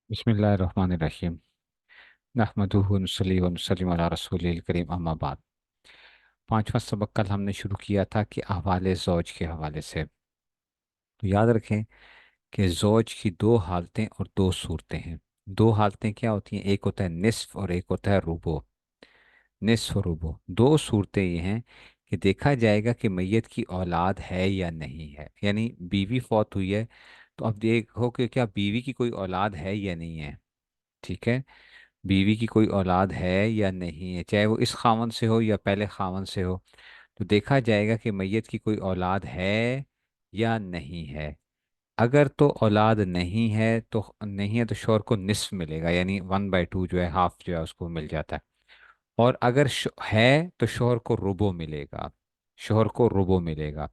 बिस्मिल्लाहिर्रहमानिर्रहीम। नहमदुहु व नसल्ली व नुसल्लिमु अला रसूलिल करीम, अम्मा बाद। पांचवा सबक कल हमने शुरू किया था कि अहवाले ज़ौज के हवाले से। तो याद रखें कि ज़ौज की दो हालतें और दो सूरतें हैं। दो हालतें क्या होती हैं? एक होता है निस्फ और एक होता है रुबो। निस्फ और रुबो दो सूरतें ये हैं कि देखा जाएगा कि मैयत की औलाद है या नहीं है, यानी बीवी फौत हुई है तो अब देखो कि क्या बीवी की कोई औलाद है या नहीं है। ठीक है, बीवी की कोई औलाद है या नहीं है, चाहे वो इस खावन से हो या पहले खावन से हो। तो देखा जाएगा कि मैयत की कोई औलाद है या नहीं है। अगर तो औलाद नहीं है तो शौहर को निस्फ मिलेगा, यानी 1/2 जो है, हाफ जो है उसको मिल जाता है। और अगर है तो शौहर को रुबो मिलेगा। शौहर को रुबो मिलेगा।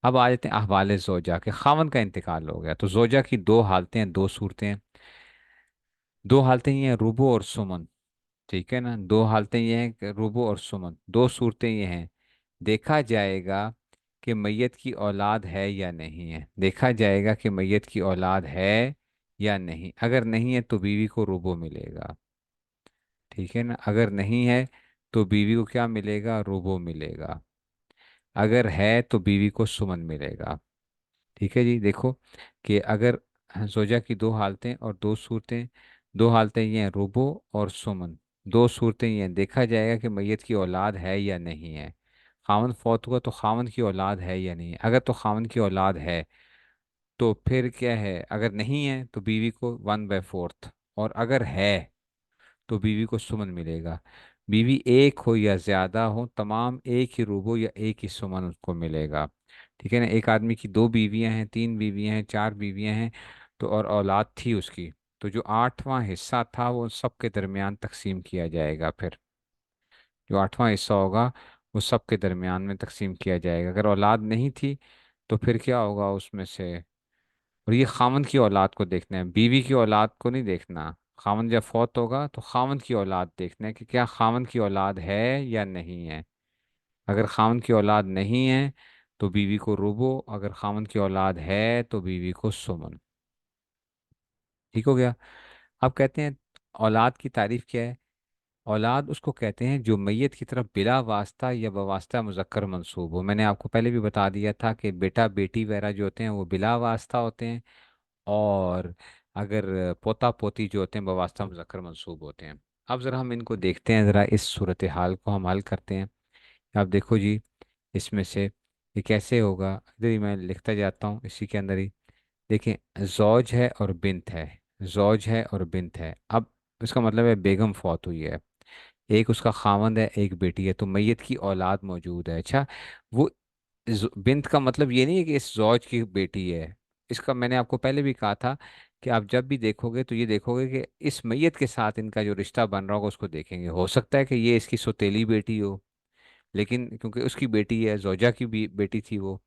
अब आ जाते हैं अहवाले जोजा के। खावन का इंतकाल हो गया तो जोजा की दो हालतें हैं, दो सूरतें हैं। दो हालतें ये हैं, रुबो और सुमन। ठीक है ना, दो हालतें ये हैं कि रुबो और सुमन। दो सूरतें ये हैं, देखा जाएगा कि मैयत की औलाद है या नहीं है। देखा जाएगा कि मैयत की औलाद है या नहीं। अगर नहीं है तो बीवी को रुबो मिलेगा। ठीक है ना, अगर नहीं है तो बीवी को क्या मिलेगा? रुबो मिलेगा। अगर है तो बीवी को सुमन मिलेगा। ठीक है जी, देखो कि अगर जोजा की दो हालतें और दो सूरतें। दो हालतें ये हैं, रुबो और सुमन। दो सूरतें ये हैं, देखा जाएगा कि मैयत की औलाद है या नहीं है। खावन फौत हुआ तो खावन की औलाद है या नहीं है। अगर तो खावन की औलाद है तो फिर क्या है? अगर नहीं है तो बीवी को 1/4, और अगर है तो बीवी को सुमन मिलेगा। बीवी एक हो या ज्यादा हो, तमाम एक ही रूबो या एक ही सुमन उसको मिलेगा। ठीक है ना, एक आदमी की दो बीवियां हैं, तीन बीवियां हैं, चार बीवियां हैं, तो और औलाद थी उसकी, तो जो आठवां हिस्सा था वो सबके दरमियान तकसीम किया जाएगा। फिर जो आठवां हिस्सा होगा वो सबके दरमियान में तकसीम किया जाएगा। अगर औलाद नहीं थी तो फिर क्या होगा उसमें से? और ये खामन की औलाद को देखना है, बीवी की औलाद को नहीं देखना। खामन जब फौत होगा तो खामन की औलाद देखना है कि क्या खामन की औलाद है या नहीं है। अगर खामन की औलाद नहीं है तो बीवी को रुबो, अगर खामन की औलाद है तो बीवी को सुमन। ठीक हो गया। अब कहते हैं औलाद की तारीफ क्या है? औलाद उसको कहते हैं जो मैयत की तरफ बिला वास्ता या बवास्ता मुजक्कर मंसूब हो। मैंने आपको पहले भी बता दिया था कि बेटा बेटी वगैरह जो होते हैं वो बिला वास्ता होते हैं, और अगर पोता पोती जो होते हैं बवास्ता मुज़क्कर मंसूब होते हैं। अब ज़रा हम इनको देखते हैं, ज़रा इस सूरत हाल को हम हल करते हैं। अब देखो जी, इसमें से ये कैसे होगा, इधर ही मैं लिखता जाता हूँ इसी के अंदर ही। देखें, जौज है और बिन्त है। जौज है और बिन्त है। अब इसका मतलब है बेगम फौत हुई है, एक उसका खावंद है, एक बेटी है, तो मैयत की औलाद मौजूद है। अच्छा, वो बिन्त का मतलब ये नहीं है कि इस जौज की बेटी है। इसका मैंने आपको पहले भी कहा था कि आप जब भी देखोगे तो ये देखोगे कि इस मैयत के साथ इनका जो रिश्ता बन रहा होगा उसको देखेंगे। हो सकता है कि ये इसकी सौतेली बेटी हो, लेकिन क्योंकि उसकी बेटी है, जोजा की भी बेटी थी वो,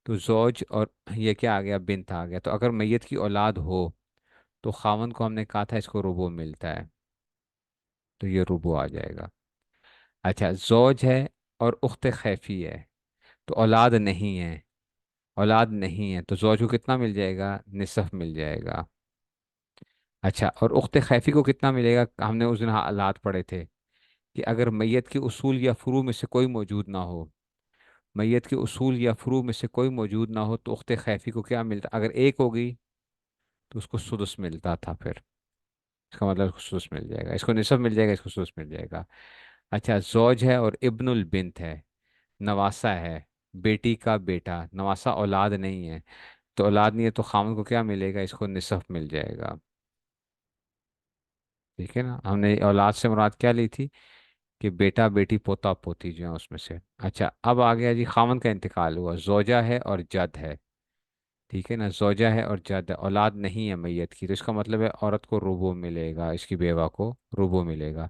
तो जौज और ये क्या आ गया? बिन्त आ गया। तो अगर मैयत की औलाद हो तो खावंद को हमने कहा था इसको रुबो मिलता है, तो ये रुबो आ जाएगा। अच्छा, जौज है और उख्त खैफी है, तो औलाद नहीं है। औलाद नहीं है तो जौज को कितना मिल जाएगा? निसफ मिल जाएगा। अच्छा, और उख्त खैफी को कितना मिलेगा? हमने उस दिन हालात पढ़े थे कि अगर मैयत के उसूल या फ़ुरू में से कोई मौजूद ना हो, मैयत के उसूल या फ़ुरू में से कोई मौजूद ना हो तो उख्त खैफी को क्या मिलता? अगर एक हो गई तो उसको सुदस मिलता था। फिर इसका मतलब इसको सुदस मिल जाएगा, इसको निसफ मिल जाएगा, इसको सुदस मिल जाएगा। अच्छा, जौज है और इब्नुल बिन्त है, नवासा है, बेटी का बेटा। नवासा औलाद नहीं है, तो औलाद नहीं है तो खामन को क्या मिलेगा? इसको निसफ मिल जाएगा। ठीक है ना, हमने औलाद से मुराद क्या ली थी? कि बेटा बेटी पोता पोती जो है उसमें से। अच्छा, अब आ गया जी, खामन का इंतकाल हुआ, जोजा है और जद है। ठीक है ना, जोजा है और जद है, औलाद नहीं है मैयत की, तो इसका मतलब है औरत को रुबो मिलेगा, इसकी बेवा को रुबो मिलेगा।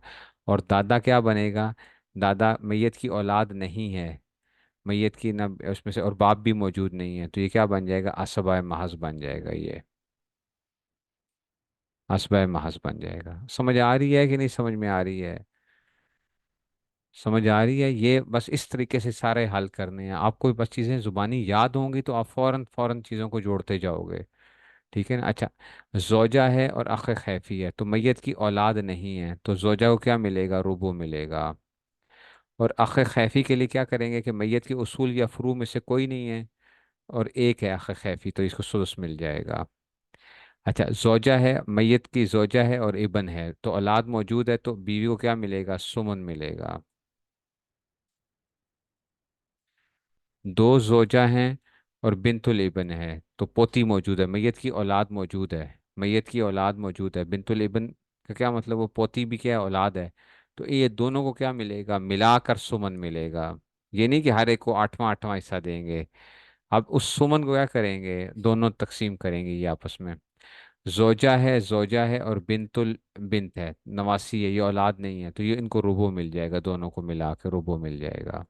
और दादा क्या बनेगा? दादा मैयत की औलाद नहीं है, मैयत की ना उसमें से, और बाप भी मौजूद नहीं है, तो ये क्या बन जाएगा? असबाए महज बन जाएगा ये। असबाए महज बन जाएगा। समझ आ रही है कि नहीं समझ में आ रही है? समझ आ रही है? ये बस इस तरीके से सारे हल करने हैं आपको। बस चीज़ें ज़ुबानी याद होंगी तो आप फौरन फौरन चीज़ों को जोड़ते जाओगे। ठीक है ना। अच्छा, जोजा है और अख खैफी है, तो मैयत की औलाद नहीं है, तो जोजा को क्या मिलेगा, रुबो मिलेगा। और अख खैफी के लिए क्या करेंगे कि मैयत के उसूल या फ्रू में से कोई नहीं है और एक है अख खैफी, तो इसको सुदस मिल जाएगा। अच्छा, जोजा है, मैयत की जोजा है और इबन है, तो औलाद मौजूद है, तो बीवी को क्या मिलेगा, सुमन मिलेगा। दो जोजा हैं और बिनतुल इबन है, तो पोती मौजूद है, मैयत की औलाद मौजूद है, मैयत की औलाद मौजूद है, बिनतुल इबन का क्या मतलब, वो पोती भी क्या है, औलाद है। तो ये दोनों को क्या मिलेगा, मिलाकर सुमन मिलेगा। ये नहीं कि हर एक को आठवां आठवां हिस्सा देंगे। अब उस सुमन को क्या करेंगे, दोनों तकसीम करेंगे ये आपस में। जोजा है और बिनतुल बिनत है, नवासी है, ये औलाद नहीं है, तो ये इनको रुबो मिल जाएगा, दोनों को मिला के रुबो मिल जाएगा।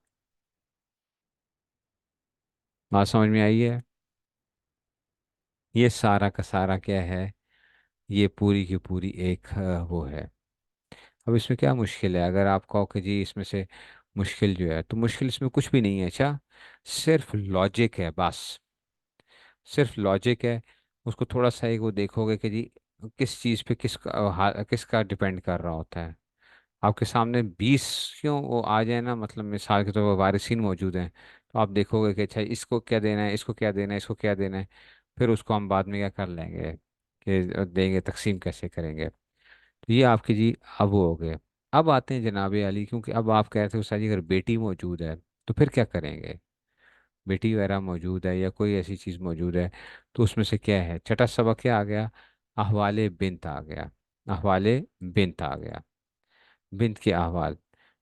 बात समझ में आई है। ये सारा का सारा क्या है, ये पूरी की पूरी एक वो है। अब इसमें क्या मुश्किल है, अगर आप कहो कि जी इसमें से मुश्किल जो है, तो मुश्किल इसमें कुछ भी नहीं है। अच्छा, सिर्फ लॉजिक है बस, सिर्फ लॉजिक है। उसको थोड़ा सा एक वो देखोगे कि जी किस चीज़ पे किसका डिपेंड कर रहा होता है। आपके सामने 20 क्यों वो आ जाए ना, मतलब मिसाल के तौर पर वारिसीन मौजूद हैं, तो आप देखोगे कि अच्छा इसको क्या देना है, इसको क्या देना है, इसको क्या देना है। फिर उसको हम बाद में क्या कर लेंगे कि देंगे, तकसीम कैसे करेंगे। तो ये आपके जी अब वो हो गए। अब आते हैं जनाबे अली, क्योंकि अब आप कह रहे थे उस्ताद जी अगर बेटी मौजूद है तो फिर क्या करेंगे, बेटी वगैरह मौजूद है या कोई ऐसी चीज़ मौजूद है, तो उसमें से क्या है, छठा सबक क्या आ गया, अहवाले बिन्त आ गया। अहवाले बिन्त आ गया, बिन्त के अहवाल।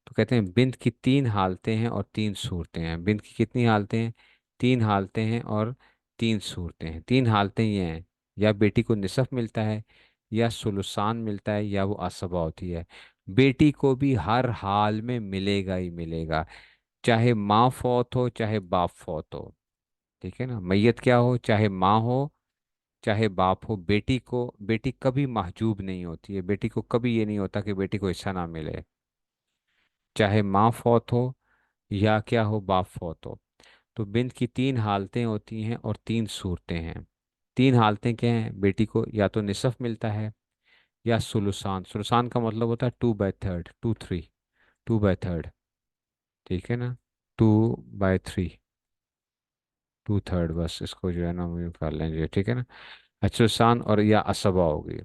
तो कहते हैं बिन्त की तीन हालतें हैं और तीन सूरतें हैं। बिन्त की कितनी हालतें हैं, तीन हालतें हैं और तीन सूरतें हैं। तीन हालतें ये हैं, या बेटी को निसफ मिलता है, या सुलुसान मिलता है, या वो असबा होती है। बेटी को भी हर हाल में मिलेगा ही मिलेगा, चाहे माँ फौत हो चाहे बाप फौत हो। ठीक है ना, मैयत क्या हो, चाहे माँ हो चाहे बाप हो, बेटी को, बेटी कभी महजूब नहीं होती है, बेटी को कभी ये नहीं होता कि बेटी को हिस्सा ना मिले, चाहे माँ फौत हो या क्या हो, बाप फौत हो। तो बिन्त की तीन हालतें होती हैं और तीन सूरतें हैं। तीन हालतें क्या हैं, बेटी को या तो निसफ मिलता है, या सुलुसान, सुलुसान का मतलब होता है 2/3, 2/3, 2/3। ठीक है ना, 2/3, 2/3, बस इसको जो है ना हम यूँ कर लेंगे, ठीक है ना। अच्छा, सुलुसान और या असबा होगी।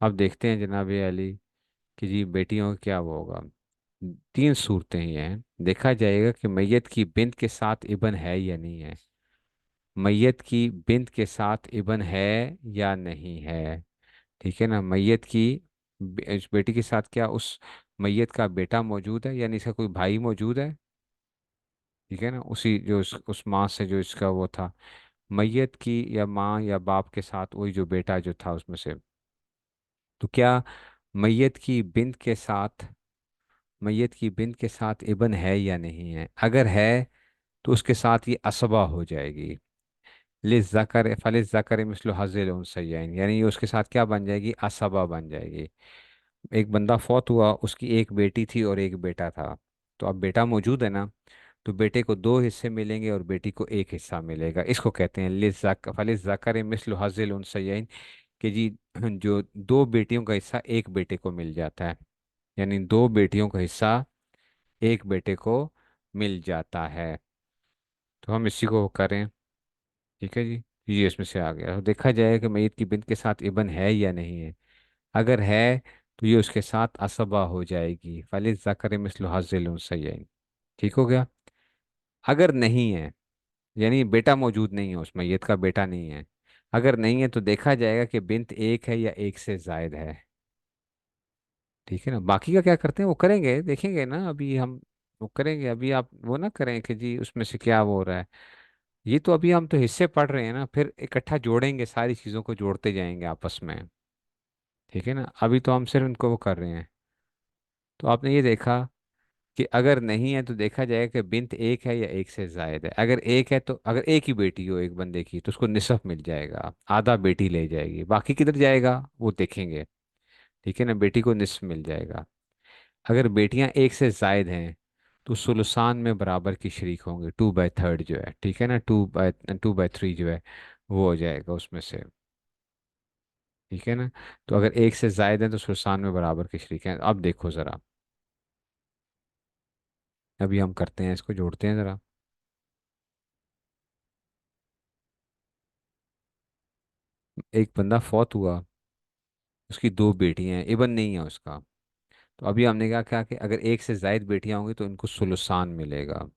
अब देखते हैं जनाब अली कि जी बेटियों का क्या वो होगा। तीन सूरतें ही हैं, देखा जाएगा कि मैयत की बिन्त के साथ इबन है या नहीं है, मैयत की बिन्त के साथ इबन है या नहीं है। ठीक है ना, मैयत की इस बेटी के साथ क्या उस मैयत का बेटा मौजूद है, यानी इसका कोई भाई मौजूद है। ठीक है ना, उसी जो उस माँ से जो इसका वो था, मैयत की या माँ या बाप के साथ वही जो बेटा जो था उसमें से। तो क्या मैयत की बिन्त के साथ, मैयत की बिन्त के साथ इबन है या नहीं है, अगर है तो उसके साथ ये असबा हो जाएगी। लिज ज़कर फलिज ज़कर मिस्लु हज़्ज़िल उनसयैन, यानी ये उसके साथ क्या बन जाएगी, असबा बन जाएगी। एक बंदा फौत हुआ, उसकी एक बेटी थी और एक बेटा था, तो अब बेटा मौजूद है ना, तो बेटे को दो हिस्से मिलेंगे और बेटी को एक हिस्सा मिलेगा। इसको कहते हैं लिज फलिज ज़कर मिस्लु हज़्ज़िल उनसयैन, कि जी जो दो बेटियों का हिस्सा एक बेटे को मिल जाता है, यानी दो बेटियों का हिस्सा एक बेटे को मिल जाता है। तो हम इसी को करें, ठीक है जी। ये इसमें से आ गया, तो देखा जाएगा कि मैयत की बिन्त के साथ इबन है या नहीं है। अगर है तो ये उसके साथ असबा हो जाएगी, फलिज ज़कर मिस्लु हज़्ज़िल उनसयैन। ठीक हो गया। अगर नहीं है, यानी बेटा मौजूद नहीं है, उस मैयत का बेटा नहीं है, अगर नहीं है तो देखा जाएगा कि बिन्त एक है या एक से जायद है। ठीक है ना, बाकी का क्या करते हैं वो करेंगे, देखेंगे ना अभी हम, वो करेंगे अभी, आप वो ना करें कि जी उसमें से क्या वो हो रहा है। ये तो अभी हम तो हिस्से पढ़ रहे हैं ना, फिर इकट्ठा जोड़ेंगे, सारी चीज़ों को जोड़ते जाएंगे आपस में। ठीक है ना, अभी तो हम सिर्फ इनको वो कर रहे हैं। तो आपने ये देखा कि अगर नहीं है तो देखा जाएगा कि बिन्त एक है या एक से जायद है। अगर एक है तो, अगर एक ही बेटी हो एक बंदे की, तो उसको निसफ मिल जाएगा, आधा बेटी ले जाएगी, बाकी किधर जाएगा वो देखेंगे। ठीक है ना, बेटी को निसफ मिल जाएगा। अगर बेटियां एक से जायद हैं तो सुलुसान में बराबर की शरीक होंगे, 2/3 जो है, ठीक है ना, 2/3 जो है वो हो जाएगा उसमें से। ठीक है ना। तो अगर एक से जायद है तो सुलसान में बराबर के शरीक हैं। अब देखो ज़रा, अभी हम करते हैं, इसको जोड़ते हैं ज़रा। एक बंदा फौत हुआ, उसकी दो बेटियां हैं, इबन नहीं है उसका। तो अभी हमने क्या कहा कि अगर एक से जायद बेटियां होंगी तो इनको सुलसान मिलेगा।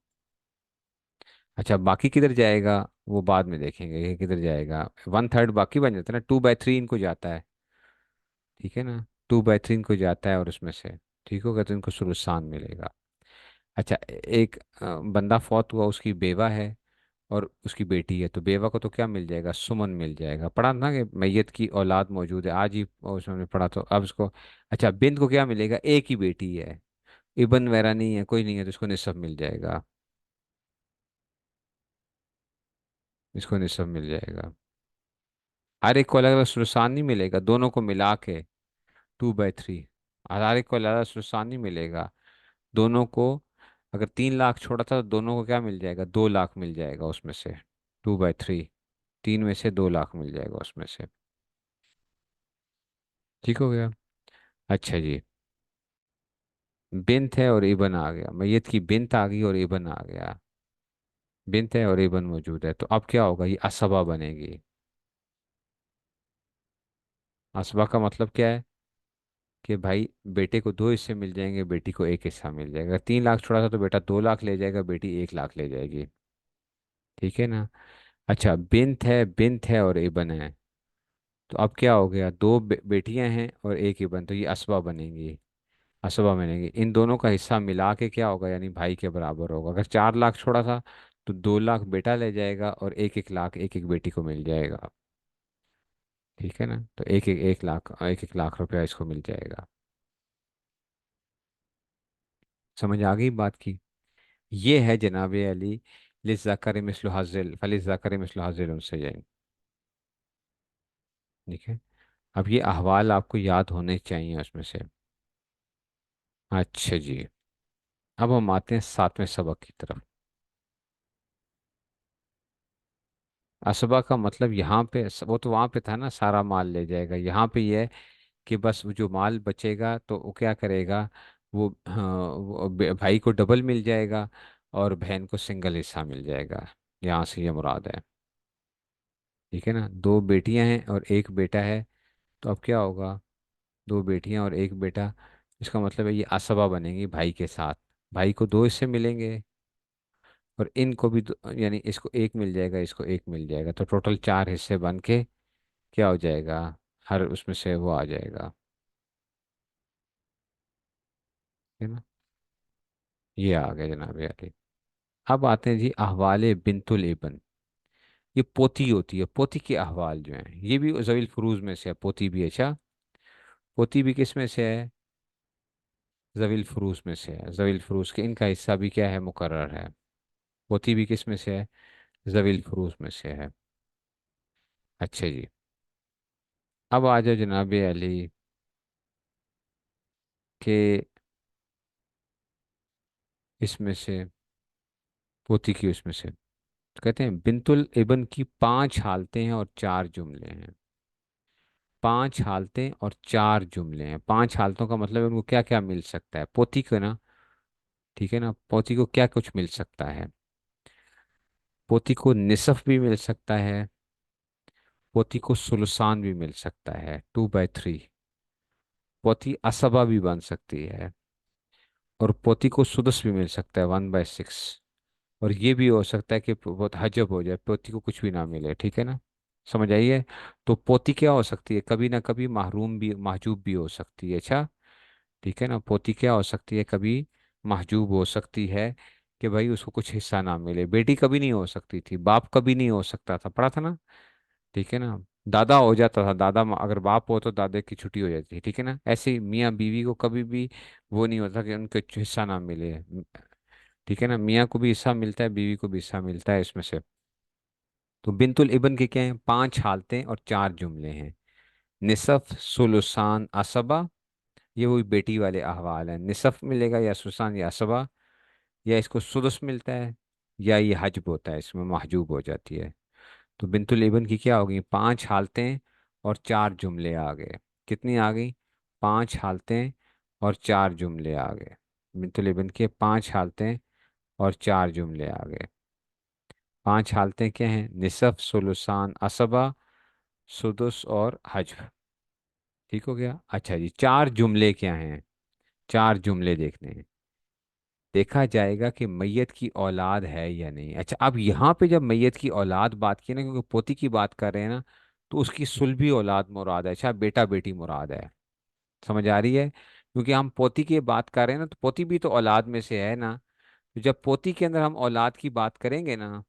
अच्छा, बाकी किधर जाएगा वो बाद में देखेंगे कि किधर जाएगा। वन थर्ड बाकी बन जाता है ना, 2/3 इनको जाता है। ठीक है ना, 2/3 इनको जाता है और उसमें से ठीक होगा तो इनको सुलसान मिलेगा। अच्छा, एक बंदा फौत हुआ, उसकी बेवा है और उसकी बेटी है, तो बेवा को तो क्या मिल जाएगा, सुमन मिल जाएगा। पढ़ा ना कि मैयत की औलाद मौजूद है, आज ही उसमें हमने पढ़ा, तो अब उसको। अच्छा, बिन्त को क्या मिलेगा, एक ही बेटी है, इबन वगैरह नहीं है, कोई नहीं है, तो इसको निसब मिल जाएगा। इसको निसब मिल जाएगा। हर एक को अलग अलग सुलसान नहीं मिलेगा, दोनों को मिला के 2/3। हर एक को अलग अलग सुलसान नहीं मिलेगा, दोनों को। अगर 3 लाख छोड़ा था तो दोनों को क्या मिल जाएगा, 2 लाख मिल जाएगा उसमें से। 2/3, 3 में से 2 लाख मिल जाएगा उसमें से। ठीक हो गया। अच्छा जी, बिन्त है और इबन आ गया, मैयत की बिन्त आ गई और इबन आ गया। बिन्त है और इबन मौजूद है, तो अब क्या होगा, ये असबा बनेगी। असबा का मतलब क्या है कि भाई बेटे को दो हिस्से मिल जाएंगे, बेटी को एक हिस्सा मिल जाएगा। 3 लाख छोड़ा था तो बेटा 2 लाख ले जाएगा, बेटी 1 लाख ले जाएगी। ठीक है ना। अच्छा, बिन्त है और इबन है, तो अब क्या हो गया, दो बेटियां हैं और एक इबन, तो ये असबा बनेंगी। असबा बनेंगी, इन दोनों का हिस्सा मिला के क्या होगा, यानी भाई के बराबर होगा। अगर 4 लाख छोड़ा था तो 2 लाख बेटा ले जाएगा और एक एक लाख एक एक बेटी को मिल जाएगा। ठीक है ना, तो एक एक लाख रुपया इसको मिल जाएगा। समझ आ गई बात की। ये है जनाब अली, लिज़्ज़ाकरि मिस्लु हाज़िल फलिज़्ज़ाकरि मिस्लु हाज़िल उनसयैन। ठीक है। अब ये अहवाल आपको याद होने चाहिए उसमें से। अच्छा जी, अब हम आते हैं 7वें सबक की तरफ। असबा का मतलब यहाँ पे वो तो वहाँ पे था ना, सारा माल ले जाएगा। यहाँ पे ये है कि बस वो जो माल बचेगा तो वो क्या करेगा, वो, हाँ, वो भाई को डबल मिल जाएगा और बहन को सिंगल हिस्सा मिल जाएगा। यहाँ से ये मुराद है। ठीक है ना, दो बेटियां हैं और एक बेटा है, तो अब क्या होगा, दो बेटियां और एक बेटा, इसका मतलब है ये असबा बनेंगी भाई के साथ। भाई को दो हिस्से मिलेंगे और इनको भी यानी इसको एक मिल जाएगा, इसको एक मिल जाएगा, तो टोटल 4 हिस्से बन के क्या हो जाएगा, हर उसमें से वो आ जाएगा। है ना, ये आ गया जनाब अली। अब आते हैं जी अहवाल बिनतुल इबन। ये पोती होती है, पोती के अहवाल जो हैं ये भी जवील फरूज में से है, पोती भी। अच्छा, पोती भी किस में से है, जवील फरूज में से है। जवील फरूज के इनका हिस्सा भी क्या है, मुकर्रर है। पोती भी किस में से है, जवील फरूज में से है। अच्छा जी, अब आ जाओ जनाब अली के इसमें से, पोती की उसमें से, तो कहते हैं बिनतुल इबन की 5 हालतें हैं और 4 जुमले हैं। 5 हालतें और 4 जुमले हैं। 5 हालतों का मतलब है उनको क्या क्या मिल सकता है, पोती को ना। ठीक है ना, पोती को क्या कुछ मिल सकता है, पोती को निसफ भी मिल सकता है, पोती को सुलसान भी मिल सकता है, 2/3। पोती असबा भी बन सकती है और पोती को सुदस भी मिल सकता है, 1/6। और ये भी हो सकता है कि बहुत हजब हो जाए, पोती को कुछ भी ना मिले। ठीक है ना, समझ आइए। तो पोती क्या हो सकती है, कभी ना कभी महरूम भी, महजूब भी हो सकती है। अच्छा, ठीक है ना, पोती क्या हो सकती है, कभी महजूब हो सकती है कि भाई उसको कुछ हिस्सा ना मिले। बेटी कभी नहीं हो सकती थी, बाप कभी नहीं हो सकता था, पढ़ा था ना। ठीक है ना, दादा हो जाता था, दादा अगर बाप हो तो दादा की छुट्टी हो जाती थी। ठीक है ना, ऐसे ही मियाँ बीवी को कभी भी वो नहीं होता कि उनके हिस्सा ना मिले। ठीक है ना, मियाँ को भी हिस्सा मिलता है, बीवी को भी हिस्सा मिलता है इसमें से। तो बिनतुल इबन के क्या हैं, 5 हालतें और 4 जुमले हैं। निसफ, सुलुसान, असबा, ये वही बेटी वाले अहवाल हैं। निसफ मिलेगा या सुलसान या असबा, या इसको सुदस मिलता है, या ये हजब होता है, इसमें महजूब हो जाती है। तो बिन्तुल इबन की क्या होगी, 5 हालतें और 4 जुमले आ गए। कितनी आ गई, 5 हालतें और 4 जुमले आ गए। बिन्तुल इबन के 5 हालतें और 4 जुमले आ गए। 5 हालतें क्या हैं, निसफ, सुलुसान, असबा, सुदुस और हज्फ। ठीक हो गया। अच्छा जी, 4 जुमले क्या हैं, 4 जुमले देखने हैं। देखा जाएगा कि मैयत की औलाद है या नहीं। अच्छा, अब यहाँ पे जब मैयत की औलाद बात की ना, क्योंकि पोती की बात कर रहे हैं ना, तो उसकी सुलभी औलाद मुराद है, अच्छा बेटा बेटी मुराद है। समझ आ रही है, क्योंकि हम पोती की बात कर रहे हैं ना, तो पोती भी तो औलाद में से है ना। तो जब पोती के अंदर हम औलाद की बात करेंगे ना,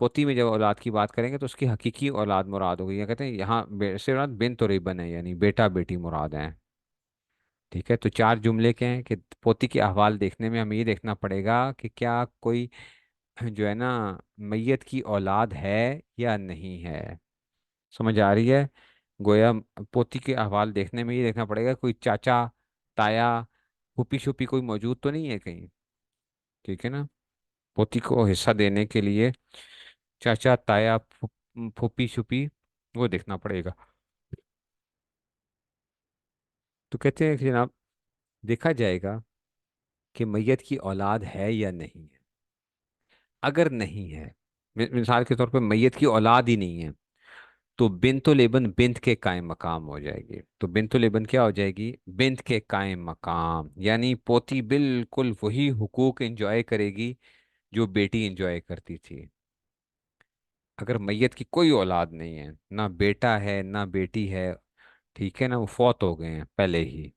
पोती में जब औलाद की बात करेंगे तो उसकी हकीकी औलाद मुराद होगी। या कहते हैं यहाँ से मुराद बिन तो रिबन है, यानी बेटा बेटी मुराद है। ठीक है, तो 4 जुमले क्या हैं कि पोती के अहवाल देखने में हमें ये देखना पड़ेगा कि क्या कोई जो है ना मैयत की औलाद है या नहीं है। समझ आ रही है। गोया पोती के अहवाल देखने में ये देखना पड़ेगा कोई चाचा, ताया, फूफी शूफी कोई मौजूद तो नहीं है कहीं। ठीक है ना, पोती को हिस्सा देने के लिए चाचा, ताया, फूफी शूफी वो देखना पड़ेगा। तो कहते हैं कि जनाब, देखा जाएगा कि मैयत की औलाद है या नहीं है। अगर नहीं है, मिसाल के तौर पे मैयत की औलाद ही नहीं है, तो बिन्तो लेबन बिन्त के कायम मकाम हो जाएगी। तो बिन्तो लेबन क्या हो जाएगी, बिन्त के कायम मकाम, यानी पोती बिल्कुल वही हुकूक एंजॉय करेगी जो बेटी एंजॉय करती थी। अगर मैयत की कोई औलाद नहीं है, ना बेटा है ना बेटी है, ठीक है ना, वो फौत हो गए हैं पहले ही।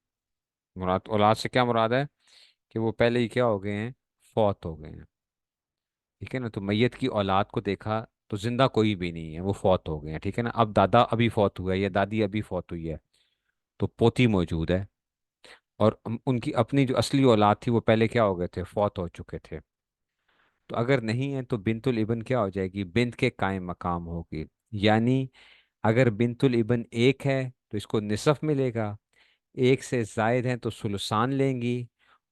मुराद औलाद से क्या मुराद है, कि वो पहले ही क्या हो गए हैं, फौत हो गए हैं। ठीक है ना, तो मैयत की औलाद को देखा तो जिंदा कोई भी नहीं है, वो फौत हो गए हैं। ठीक है ना, अब दादा अभी फौत हुआ है या दादी अभी फौत हुई है, तो पोती मौजूद है। और उनकी अपनी जो असली औलाद थी वो पहले क्या हो गए थे, फौत हो चुके थे। तो अगर नहीं है तो बिनतुल इबन क्या हो जाएगी, बिन्त के कायम मकाम होगी। यानी अगर बिनतुल इबन एक है तो इसको निसफ मिलेगा, एक से जायद है तो सुलसान लेंगी,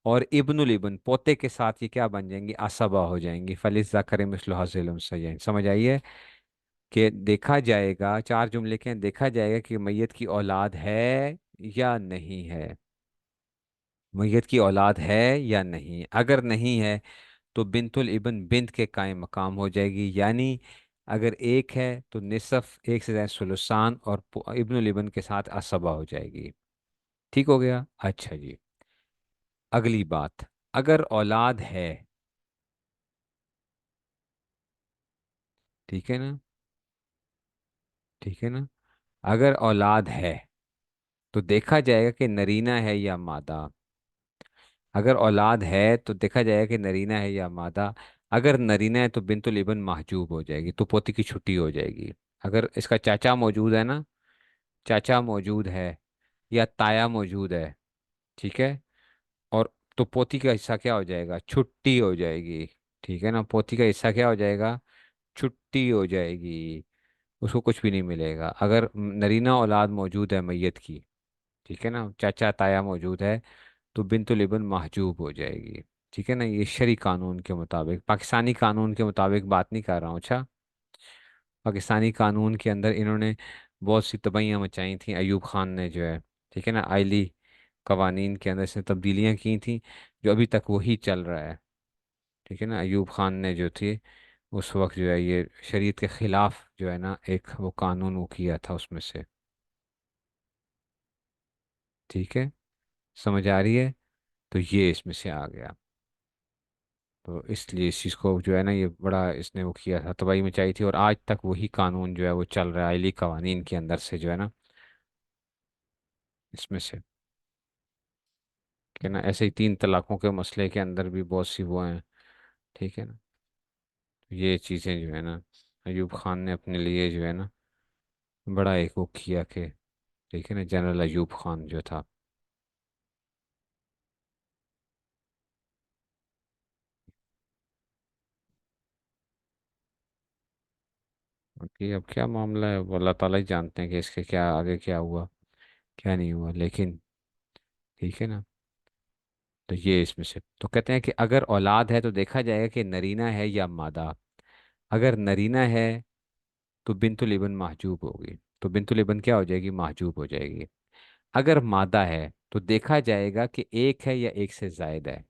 और इब्नुल इबन पोते के साथ ये क्या बन जाएंगी, असबा हो जाएंगी। फलिस ज़कर मिस्लु हाज़िल उनसयैन। समझ आइए कि देखा जाएगा, 4 जुमले के हैं, देखा जाएगा कि मैयत की औलाद है या नहीं है। मैयत की औलाद है या नहीं, अगर नहीं है तो बिनतुल इबन बिन्त के कायम मकाम हो जाएगी। यानी अगर एक है तो निसफ, एक से ज्यादा सुलसान, और इब्नुल इबन के साथ असबा हो जाएगी। ठीक हो गया। अच्छा जी, अगली बात, अगर औलाद है, ठीक है ना, ठीक है ना, अगर औलाद है तो देखा जाएगा कि नरीना है या मादा। अगर औलाद है तो देखा जाएगा कि नरीना है या मादा। अगर नरीना है तो बिन्तुल इबन महजूब हो जाएगी, तो पोती की छुट्टी हो जाएगी। अगर इसका चाचा मौजूद है ना, चाचा मौजूद है या ताया मौजूद है, ठीक है, और तो पोती का हिस्सा क्या हो जाएगा, छुट्टी हो जाएगी। ठीक है ना, पोती का हिस्सा क्या हो जाएगा, छुट्टी हो जाएगी, उसको कुछ भी नहीं मिलेगा। अगर नरीना औलाद मौजूद है मैयत की, ठीक है ना, चाचा ताया मौजूद है, तो बिन्तुल इबन महजूब हो जाएगी। ठीक है ना, ये शरी कानून के मुताबिक, पाकिस्तानी कानून के मुताबिक बात नहीं कर रहा हूँ। अच्छा, पाकिस्तानी कानून के अंदर इन्होंने बहुत सी तबाहियाँ मचाई थी, अयूब खान ने जो है, ठीक है ना, आइली कवानीन के अंदर इसने तब्दीलियाँ की थी, जो अभी तक वही चल रहा है। ठीक है ना, अयूब खान ने जो थी उस वक्त जो है ये शरीयत के ख़िलाफ़ जो है ना एक वो कानून वो किया था उसमें से। ठीक है, समझ आ रही है। तो ये इसमें से आ गया। तो इसलिए इस चीज़ को जो है ना ये बड़ा इसने वो किया था, तबाही मचाई थी, और आज तक वही कानून जो है वो चल रहा है आइली कवानीन के अंदर से जो है ना, इसमें से। कि ना ऐसे ही 3 तलाकों के मसले के अंदर भी बहुत सी वो हैं। ठीक है ना, तो ये चीज़ें जो है ना अयूब खान ने अपने लिए जो है ना बड़ा एक वो किया कि, ठीक है ना, जनरल अयूब खान जो था। कि अब क्या मामला है वो अल्लाह ताला ही जानते हैं कि इसके क्या आगे क्या हुआ क्या नहीं हुआ, लेकिन ठीक है ना। तो ये इसमें से तो कहते हैं कि अगर औलाद है तो देखा जाएगा कि नरीना है या मादा। अगर नरीना है तो बिन्तुल इबन महजूब होगी। तो बिन्तुल इबन क्या हो जाएगी, महजूब हो जाएगी। अगर मादा है तो देखा जाएगा कि एक है या एक से जायद है।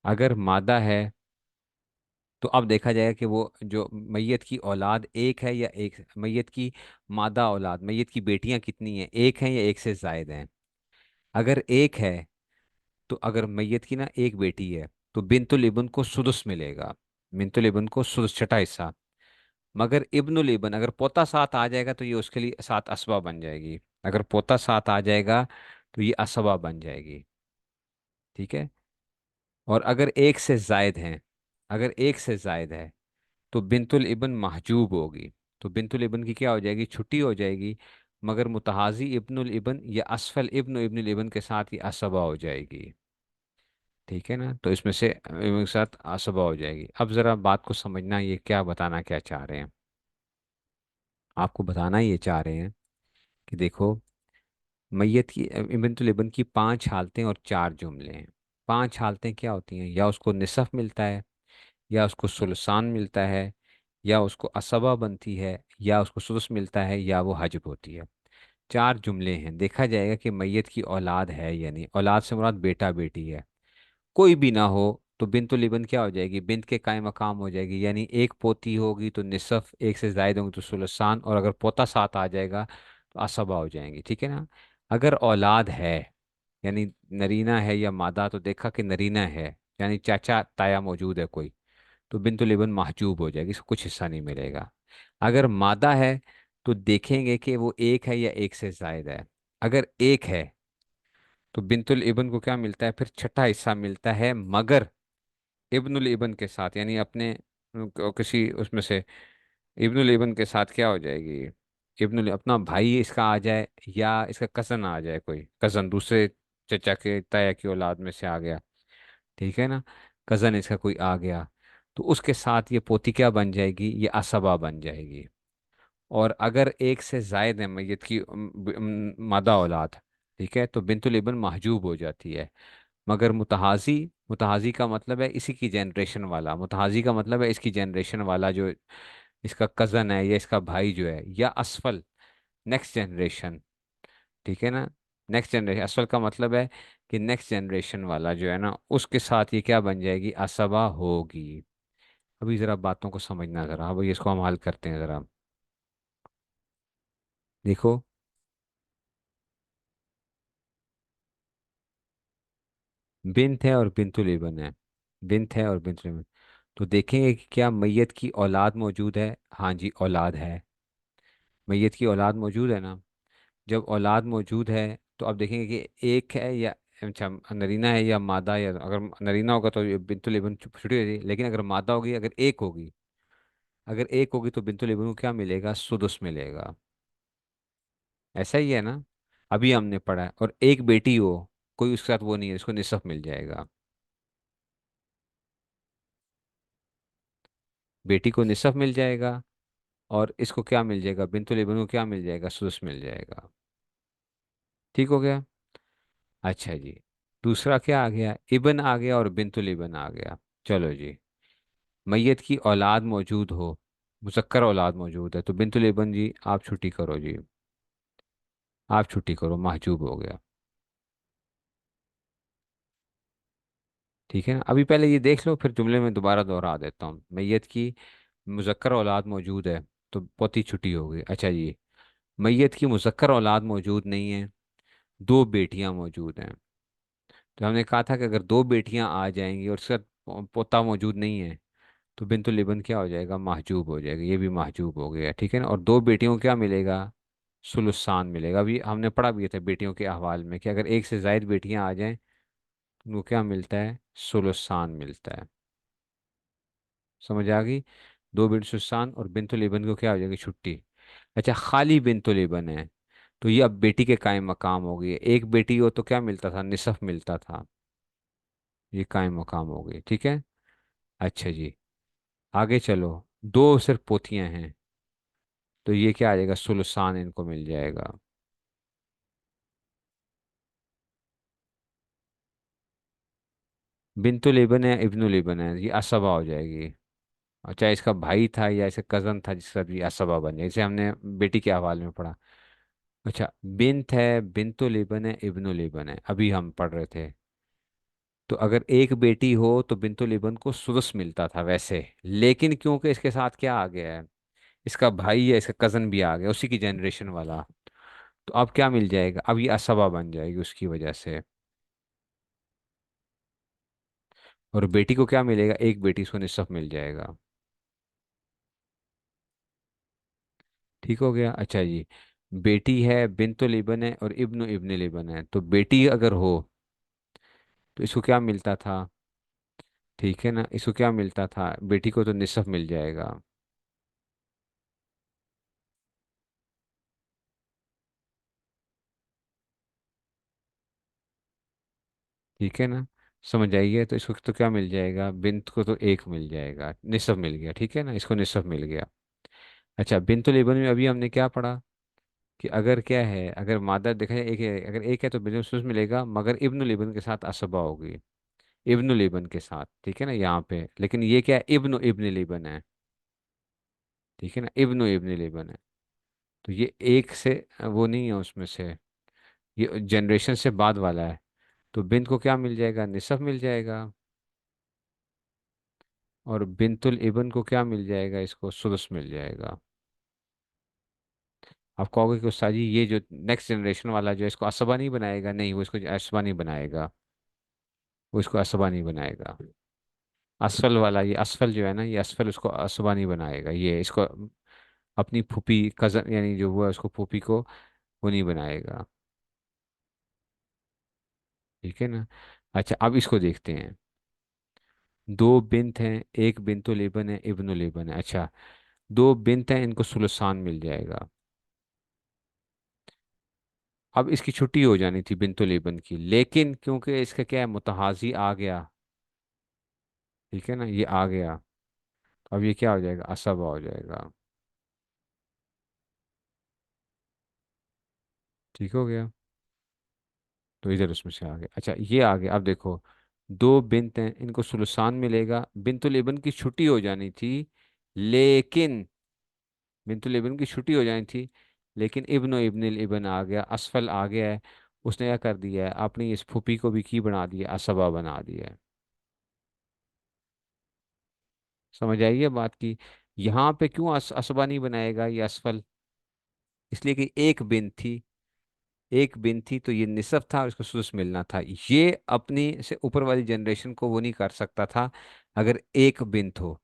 अगर मादा है तो अब देखा जाएगा कि वो जो मैयत की औलाद एक है या एक, मैयत की मादा औलाद, मैयत की बेटियां कितनी हैं, एक हैं या एक से जायद हैं। अगर एक है तो अगर मैयत की ना एक बेटी है तो बिन्तुल इब्न को सुदुस मिलेगा। बिन्तुल इब्न को सुदुस, छठा हिस्सा। मगर इब्नुल इब्न अगर पोता साथ आ जाएगा तो ये उसके लिए सात असबा बन जाएगी। अगर पोता साथ आ जाएगा तो ये असबा बन जाएगी। ठीक है। और अगर एक से जायद हैं, अगर एक से जायद है तो बिन्तुल इब्न महजूब होगी। तो बिन्तुल इब्न की क्या हो जाएगी, छुट्टी हो जाएगी। मगर मुतहाजी इब्नुल इब्न या असफल इब्न इब्नुल इब्न के साथ ये असबा हो जाएगी। ठीक है ना, तो इसमें से इनके साथ असबा हो जाएगी। अब ज़रा बात को समझना, ये क्या बताना क्या चाह रहे हैं। आपको बताना ये चाह रहे हैं कि देखो, मैयत की बिन्तुल इब्न की पांच हालतें और चार जुमले हैं। पांच हालतें क्या होती हैं, या उसको निसफ मिलता है, या उसको सुलसान मिलता है, या उसको असबा बनती है, या उसको सुदस मिलता है, या वो हजब होती है। चार जुमले हैं। देखा जाएगा कि मैयत की औलाद है या नहीं। औलाद से मुराद बेटा बेटी है। कोई भी ना हो तो बिन्तुल इब्न क्या हो जाएगी, बिन्त के कायम मकाम हो जाएगी। यानी एक पोती होगी तो निसफ, एक से जायद होंगे तो सुलसान, और अगर पोता साथ आ जाएगा तो असबा हो जाएंगी। ठीक है ना। अगर औलाद है, यानी नरीना है या मादा, तो देखा कि नरीना है यानी चाचा ताया मौजूद है कोई, तो बिन्तुल इब्न महजूब हो जाएगी, इसको कुछ हिस्सा नहीं मिलेगा। अगर मादा है तो देखेंगे कि वो एक है या एक से जायद है। अगर एक है तो बिन्तुल इब्न को क्या मिलता है, फिर छठा हिस्सा मिलता है, मगर इब्नुल इब्न के साथ, यानी अपने किसी उसमें से इब्नुल इब्न के साथ क्या हो जाएगी, इब्नुल अपना भाई इसका आ जाए, या इसका कजन आ जाए, कोई कजन दूसरे चचा के ताया की औलाद में से आ गया। ठीक है ना। कजन इसका कोई आ गया तो उसके साथ ये पोती क्या बन जाएगी, ये असबा बन जाएगी। और अगर एक से जायद है मैयत की मादा औलाद, ठीक है, तो बिन्तुल इब्न महजूब हो जाती है। मगर मुतहाजी, मुतहाजी का मतलब है इसी की जनरेशन वाला, मुतहाजी का मतलब है इसकी जनरेशन वाला, जो इसका कज़न है या इसका भाई जो है, या असफल, नेक्स्ट जनरेशन। ठीक है ना। नेक्स्ट जनरेशन, असफल का मतलब है कि नेक्स्ट जनरेशन वाला जो है ना, उसके साथ ये क्या बन जाएगी, असबा होगी। अभी ज़रा बातों को समझना ज़रा, अभी इसको हम हल करते हैं ज़रा। देखो, बिन्त है और बिन्तुल इब्न है। बिन्त है और बिन्तुल इब्न। तो देखेंगे कि क्या मैयत की औलाद मौजूद है। हाँ जी, औलाद है। मैयत की औलाद मौजूद है ना। जब औलाद मौजूद है तो अब देखेंगे कि एक है या, अच्छा, नरीना है या मादा, या अगर नरीना होगा तो ये बिन्तुल इब्न छुट्टी हो जाएगी। लेकिन अगर मादा होगी, अगर एक होगी, अगर एक होगी तो बिन्तुल इब्न को क्या मिलेगा, सुदुस मिलेगा। ऐसा ही है ना। अभी हमने पढ़ा है। और एक बेटी हो, कोई उसके साथ वो नहीं है, इसको निसफ मिल जाएगा। बेटी को निसफ मिल जाएगा, और इसको क्या मिल जाएगा, बिन्तुल इब्न को क्या मिल जाएगा, सुदुस मिल जाएगा। ठीक हो गया। अच्छा जी। दूसरा क्या आ गया, इब्न आ गया और बिन्तुल इब्न आ गया। चलो जी। मैयत की औलाद मौजूद हो, मुज़क्कर औलाद मौजूद है, तो बिन्तुल इब्न जी आप छुट्टी करो जी, आप छुट्टी करो, महजूब हो गया। ठीक है ना। अभी पहले ये देख लो, फिर जुमले में दोबारा दोहरा देता हूँ। मैयत की मुज़क्कर औलाद मौजूद है तो पोती छुट्टी हो गई। अच्छा जी। मैयत की मुज़क्कर औलाद मौजूद नहीं है, दो बेटियां मौजूद हैं। तो हमने कहा था कि अगर दो बेटियां आ जाएंगी और उसका पोता मौजूद नहीं है तो बिन्तुल इब्न क्या हो जाएगा, महजूब हो जाएगा। ये भी महजूब हो गया। ठीक है ना। और दो बेटियों को क्या मिलेगा, सुलुसान मिलेगा। अभी हमने पढ़ा भी था बेटियों के अहवाल में कि अगर एक से जायद बेटियां आ जाएं तो उनको क्या मिलता है, सुलुसान मिलता है। समझ आ गई। दो बेटी सुलसान, और बिन्तुल इब्न को क्या हो जाएगी, छुट्टी। अच्छा, खाली बिन्तुल इब्न है तो ये अब बेटी के कायम मकाम हो गई। एक बेटी हो तो क्या मिलता था, निसफ मिलता था। ये कायम मकाम हो गई। ठीक है। अच्छा जी। आगे चलो। दो सिर्फ पोतियां हैं तो ये क्या आ जाएगा, सुलसान इनको मिल जाएगा। बिन्तुल इब्न है, इब्नुल इब्न है, ये असबा हो जाएगी। और चाहे इसका भाई था या इसका कजन था जिसका भी असबा बन जाए, जैसे हमने बेटी के हवाले में पढ़ा। अच्छा, बिन्त है, बिन्तो लेबन है, इब्नो लेबन है, अभी हम पढ़ रहे थे। तो अगर एक बेटी हो तो बिन्तो लेबन को सुदस मिलता था वैसे, लेकिन क्योंकि इसके साथ क्या आ गया है, इसका भाई या इसका कजन भी आ गया उसी की जनरेशन वाला, तो अब क्या मिल जाएगा, अब ये असबा बन जाएगी उसकी वजह से। और बेटी को क्या मिलेगा, एक बेटी, उसको निसफ मिल जाएगा। ठीक हो गया। अच्छा जी, बेटी है, बिन्तो लेबन है और इब्नो इब्ने लेबन है, तो बेटी अगर हो तो इसको क्या मिलता था, ठीक है ना, इसको क्या मिलता था, बेटी को तो निसफ मिल जाएगा। ठीक है ना, समझ आइए, तो इसको तो क्या मिल जाएगा, बिन्त को तो एक मिल जाएगा, निसफ मिल गया, ठीक है ना, इसको निसफ मिल गया। अच्छा, बिन्तो लेबन में अभी हमने क्या पढ़ा कि अगर क्या है, अगर मादा देखा जाए एक है, अगर एक है तो बिन्तो मिलेगा, मगर इब्न लेबन के साथ असबा होगी, इब्न लेबन के साथ, ठीक है ना यहाँ पे, लेकिन ये क्या है, इब्न इब्न लेबन है, ठीक है ना, इब्न इब्न लेबन है। तो ये एक से वो नहीं है उसमें से, ये जनरेशन से बाद वाला है। तो बिन्त को क्या मिल जाएगा, निसफ मिल जाएगा। और बिन्तुल इबन को क्या मिल जाएगा, इसको सुदस मिल जाएगा। आप कहोगे कि उस्ताद जी ये जो नेक्स्ट जनरेशन वाला जो है, इसको असबा नहीं बनाएगा, नहीं, वो इसको असबा नहीं बनाएगा, वो इसको असबा नहीं बनाएगा। असफल वाला, ये असफल जो है ना, ये असफल उसको असबा नहीं बनाएगा, ये इसको अपनी फूफी कजन यानी जो वो है उसको फूफी को वो नहीं बनाएगा। ठीक है ना। अच्छा, अब इसको देखते हैं। दो बिन्त हैं, एक बिन्तो लेबन है, इब्नो लेबन है। अच्छा, दो बिन्त हैं, इनको सुलसान मिल जाएगा। अब इसकी छुट्टी हो जानी थी बिन्तो लेबन की, लेकिन क्योंकि इसका क्या है, मुतहाजी आ गया, ठीक है ना, ये आ गया, तो अब ये क्या हो जाएगा, असबा हो जाएगा। ठीक हो गया। तो इधर उसमें से आ गया। अच्छा, ये आ गया, अब देखो, दो बिन्त हैं, इनको सुलसान मिलेगा, बिन्तुल इबन की छुट्टी हो जानी थी, लेकिन बिन्तुल इबन की छुट्टी हो जानी थी, लेकिन इब्नो इब्निल इबन आ गया, असफल आ गया है, उसने क्या कर दिया है, अपनी इस फूफी को भी की बना दिया, असबा बना दिया है। समझ आइए बात की। यहाँ पे क्यों असबा नहीं बनाएगा ये असफल, इसलिए कि एक बिन थी, एक बिन थी तो ये निसफ था और इसको सुदस मिलना था, ये अपनी से ऊपर वाली जनरेशन को वो नहीं कर सकता था अगर एक बिन हो।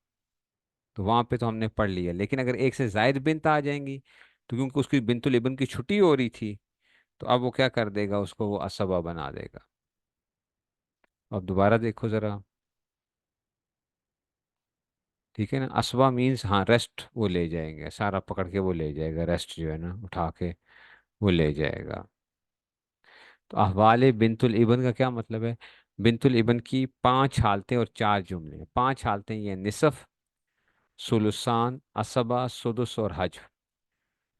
तो वहां पे तो हमने पढ़ लिया, लेकिन अगर एक से जायद बिन्त आ जाएंगी, तो क्योंकि उसकी बिन्तुल इबन की छुट्टी हो रही थी, तो अब वो क्या कर देगा, उसको वो असबा बना देगा। अब दोबारा देखो जरा। ठीक है ना, असबा मीन्स हाँ रेस्ट वो ले जाएंगे, सारा पकड़ के वो ले जाएगा, रेस्ट जो है ना उठा के वो ले जाएगा। तो अहवाल बिनतुल इबन का क्या मतलब है, बिनतुल इबन की पांच हालतें और चार जुमले, पांच हालतें ये निसफ, सुलुसान, असबा, सुदुस और हज।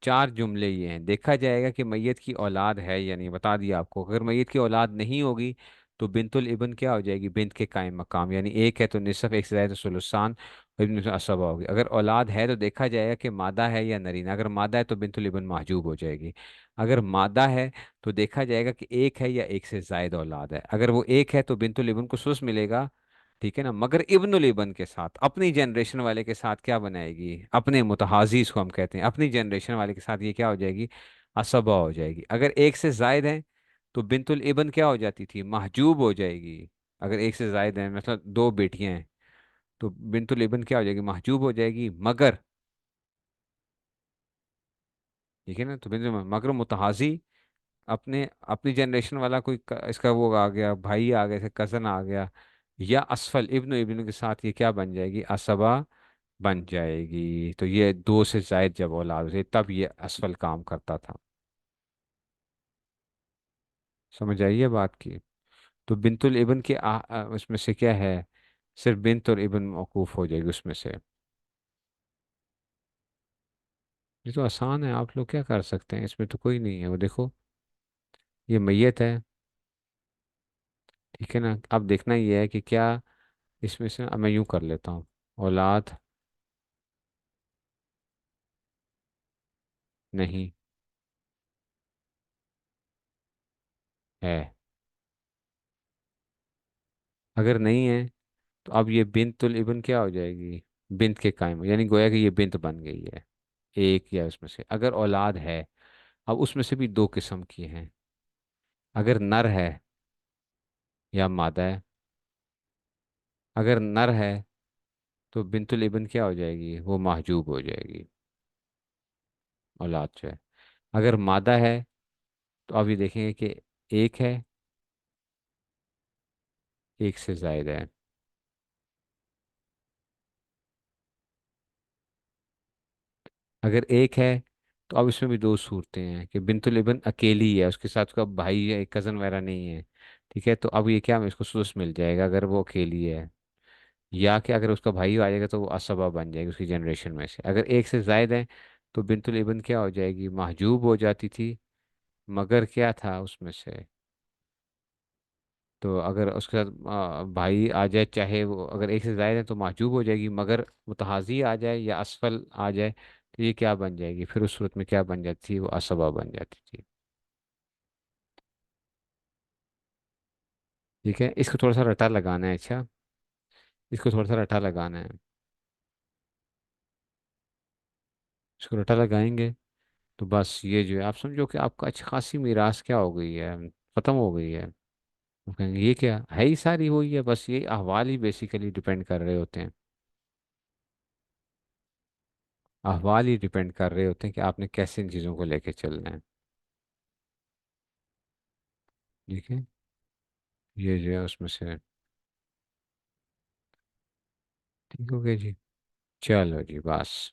चार जुमले ये हैं, देखा जाएगा कि मैयत की औलाद है या नहीं, बता दिया आपको, अगर मैयत की औलाद नहीं होगी तो बिनतुल इबन क्या हो जाएगी, बिनत के कायम मकाम, यानी एक है तो निसफ, एक से ज्यादा तो सुलुसान और इब्न तो असबा होगी। अगर औलाद है तो देखा जाएगा कि मादा है या नरीना, अगर मादा है तो बिनतुल इबन महजूब हो जाएगी। अगर मादा है तो देखा जाएगा कि एक है या एक से जायद औलाद है, अगर वो एक है तो बिनतुल इबन को सुस मिलेगा, ठीक है ना, मगर इब्नुल इबन के साथ, अपनी जनरेशन वाले के साथ क्या बनाएगी, अपने मुतहाजी इसको हम कहते हैं, अपनी जनरेशन वाले के साथ ये क्या हो जाएगी, असबा हो जाएगी। अगर एक से जायद है तो बिनतुल इबन क्या हो जाती थी, महजूब हो जाएगी। अगर एक से जायद है, मतलब दो बेटियां हैं, तो बिनतुल इबन क्या हो जाएगी, महजूब हो जाएगी, मगर, ठीक है ना, तो बिनतुल मगर मुतहाजी अपने अपनी जनरेशन वाला कोई इसका वो आ गया, भाई आ गया, कजन आ गया, या असफल इब्न इब्न के साथ ये क्या बन जाएगी, असबा बन जाएगी। तो ये दो से जायद जब औलाद होती तब ये असफल काम करता था। समझ आइए बात की। तो बिनतुल इबन के उसमें से क्या है, सिर्फ बिन्त और इबन मौकूफ हो जाएगी उसमें से। ये तो आसान है, आप लोग क्या कर सकते हैं, इसमें तो कोई नहीं है, वो देखो, ये मैयत है, ठीक है ना, अब देखना ये है कि क्या इसमें से, अब मैं यूं कर लेता हूँ, औलाद, नहीं है। अगर नहीं है तो अब ये बिनतुल इबन क्या हो जाएगी? बिनत के कायम, यानी गोया कि ये बिनत बन गई है। एक या उसमें से अगर औलाद है, अब उसमें से भी दो किस्म की हैं। अगर नर है या मादा है। अगर नर है तो बिनतुल इबन क्या हो जाएगी? वो महजूब हो जाएगी, औलाद जो है। अगर मादा है तो अब ये देखेंगे कि एक है, एक से जायद है। अगर एक है तो अब इसमें भी दो सूरतें हैं कि बिनतुल इबन अकेली है, उसके साथ उसका भाई या कज़न वगैरह नहीं है। ठीक है, तो अब ये क्या, इसको सुदस मिल जाएगा अगर वो अकेली है। या कि अगर उसका भाई आ जाएगा तो वो असबा बन जाएगी उसकी जनरेशन में से। अगर एक से जायद है तो बिनतुल इबन क्या हो जाएगी? महजूब हो जाती थी, मगर क्या था उसमें से? तो अगर उसके साथ भाई आ जाए, चाहे वो अगर एक से ज़ायद है तो महजूब हो जाएगी, मगर मुतहाज़ी आ जाए या असफल आ जाए तो ये क्या बन जाएगी? फिर उस सूरत में क्या बन जाती थी? वो असबा बन जाती थी। ठीक है, इसको थोड़ा सा रटा लगाना है। अच्छा, इसको थोड़ा सा रटा लगाना है। इसको रटा लगाएंगे तो बस ये जो है, आप समझो कि आपका अच्छी खासी मीरास क्या हो गई है, ख़त्म हो गई है। वो कहेंगे ये क्या है, ही सारी हुई है, बस ये अहवाल ही बेसिकली डिपेंड कर रहे होते हैं। अहवाल ही डिपेंड कर रहे होते हैं कि आपने कैसे इन चीज़ों को लेके चलना है। ठीक है, ये जो है उसमें से। ठीक हो गया जी। चलो जी, बस।